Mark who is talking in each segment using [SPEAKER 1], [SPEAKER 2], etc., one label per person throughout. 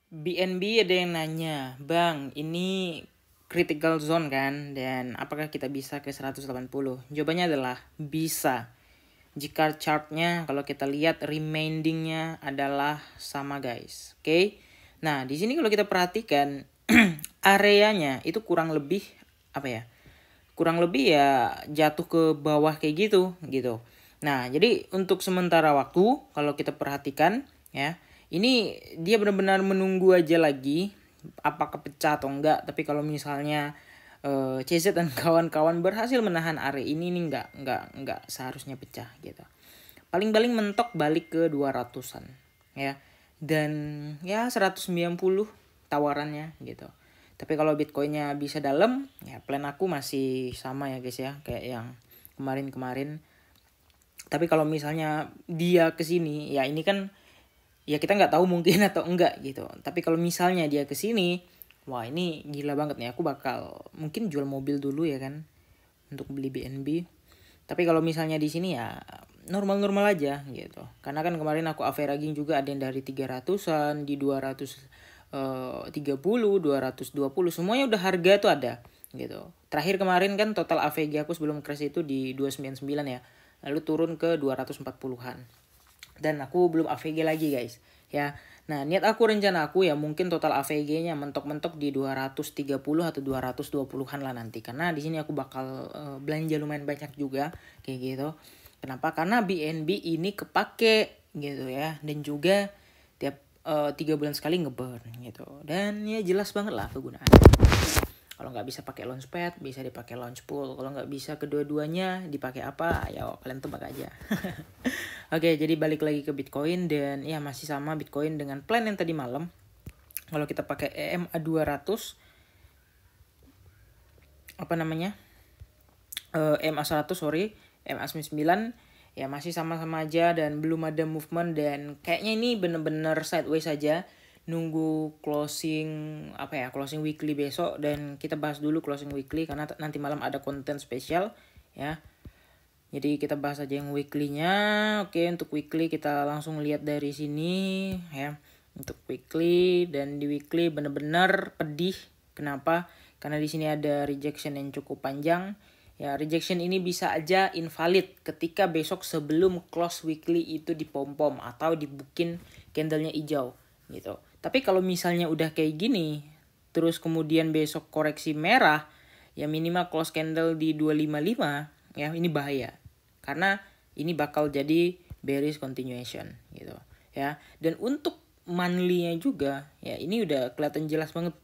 [SPEAKER 1] BNB ada yang nanya, Bang, ini critical zone kan? Dan apakah kita bisa ke 180? Jawabannya adalah bisa. Jika chartnya kalau kita lihat remaining-nya adalah sama guys. Oke. Nah, di sini kalau kita perhatikan areanya itu kurang lebih apa ya? Kurang lebih ya jatuh ke bawah kayak gitu. Nah, jadi untuk sementara waktu kalau kita perhatikan ya, ini dia benar-benar menunggu aja lagi apakah pecah atau enggak. Tapi kalau misalnya CZ dan kawan-kawan berhasil menahan area ini nih enggak seharusnya pecah gitu. Paling-paling mentok balik ke 200-an ya. Dan ya 190 tawarannya gitu. Tapi kalau Bitcoinnya bisa dalam, ya plan aku masih sama ya guys ya, kayak yang kemarin-kemarin. Tapi kalau misalnya dia kesini, ya ini kan ya kita nggak tahu mungkin atau enggak gitu. Tapi kalau misalnya dia kesini, wah ini gila banget nih. Aku bakal mungkin jual mobil dulu ya kan untuk beli BNB. Tapi kalau misalnya di sini ya normal-normal aja gitu. Karena kan kemarin aku averaging juga ada yang dari 300-an, di 230, 220, semuanya udah harga tuh ada gitu. Terakhir kemarin kan total AVG aku sebelum crash itu di 299 ya. Lalu turun ke 240-an. Dan aku belum AVG lagi guys ya. Nah, niat aku rencana aku ya mungkin total AVG-nya mentok-mentok di 230 atau 220-an lah nanti. Karena di sini aku bakal belanja lumayan banyak juga kayak gitu. Kenapa? Karena BNB ini kepake gitu ya. Dan juga tiap 3 bulan sekali ngeburn gitu. Dan ya jelas banget lah kegunaannya. Kalau nggak bisa pakai launchpad, bisa dipakai launch pool. Kalau nggak bisa kedua-duanya, dipakai apa? Ya kalian tebak aja. Oke, jadi balik lagi ke Bitcoin dan ya masih sama Bitcoin dengan plan yang tadi malam. Kalau kita pakai EMA 200 apa namanya? EMA 100 sorry, EMA 99 ya masih sama-sama aja dan belum ada movement dan kayaknya ini bener-bener sideways saja. Nunggu closing closing weekly besok dan kita bahas dulu closing weekly karena nanti malam ada konten spesial ya. Jadi kita bahas aja yang weekly-nya. Oke, untuk weekly kita langsung lihat dari sini ya. Untuk weekly dan di weekly benar-benar pedih. Kenapa? Karena di sini ada rejection yang cukup panjang. Ya, rejection ini bisa aja invalid ketika besok sebelum close weekly itu dipom-pom atau dibukin candlenya hijau gitu. Tapi kalau misalnya udah kayak gini, terus kemudian besok koreksi merah, ya minimal close candle di 255, ya ini bahaya. Karena ini bakal jadi bearish continuation gitu ya. Dan untuk monthly-nya juga ya ini udah kelihatan jelas banget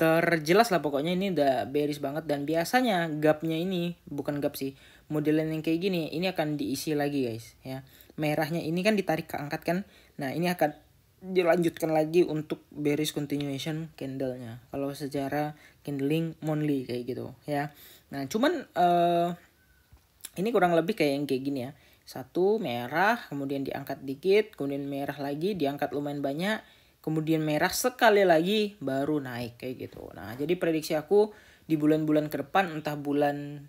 [SPEAKER 1] terjelas lah pokoknya ini udah bearish banget dan biasanya gapnya ini bukan gap sih, modelan yang kayak gini ini akan diisi lagi guys ya. Merahnya ini kan ditarik ke angkat kan, nah ini akan dilanjutkan lagi untuk bearish continuation candlenya kalau secara candling monthly kayak gitu ya. Nah cuman ini kurang lebih kayak yang kayak gini ya, satu merah kemudian diangkat dikit, kemudian merah lagi diangkat lumayan banyak, kemudian merah sekali lagi baru naik kayak gitu. Nah jadi prediksi aku di bulan-bulan ke depan entah bulan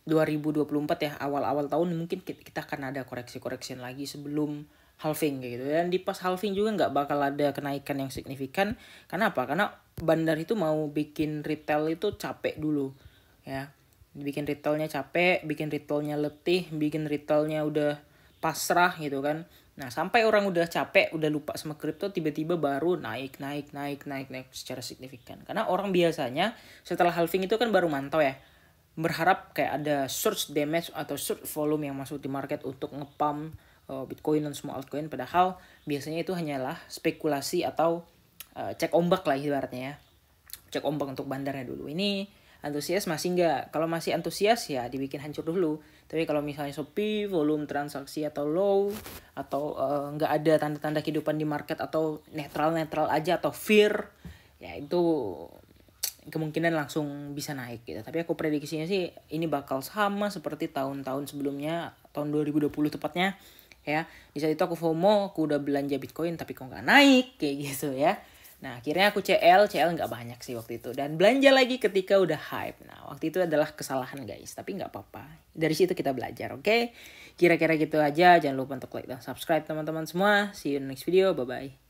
[SPEAKER 1] 2024 ya, awal-awal tahun mungkin kita akan ada koreksi lagi sebelum halving kayak gitu. Dan di pas halving juga nggak bakal ada kenaikan yang signifikan. Karena apa? Karena bandar itu mau bikin retail itu capek dulu ya. Bikin retailnya capek, bikin retailnya letih, bikin retailnya udah pasrah gitu kan. Nah sampai orang udah capek, udah lupa sama kripto, tiba-tiba baru naik secara signifikan. Karena orang biasanya setelah halving itu kan baru mantau ya, berharap kayak ada surge damage atau surge volume yang masuk di market untuk ngepump Bitcoin dan semua altcoin. Padahal biasanya itu hanyalah spekulasi atau cek ombak lah ibaratnya ya. Cek ombak untuk bandarnya dulu. Ini antusias masih enggak. Kalau masih antusias ya dibikin hancur dulu. Tapi kalau misalnya sepi, volume transaksi atau low, atau enggak ada tanda-tanda kehidupan di market atau netral aja atau fear, ya itu kemungkinan langsung bisa naik gitu. Tapi aku prediksinya sih ini bakal sama seperti tahun-tahun sebelumnya, tahun 2020 tepatnya ya. Di saat itu aku FOMO, aku udah belanja Bitcoin tapi kok nggak naik kayak gitu ya. Nah akhirnya aku CL nggak banyak sih waktu itu. Dan belanja lagi ketika udah hype. Nah waktu itu adalah kesalahan guys, tapi nggak apa-apa. Dari situ kita belajar, oke? Kira-kira gitu aja. Jangan lupa untuk like dan subscribe teman-teman semua. See you in the next video, bye-bye.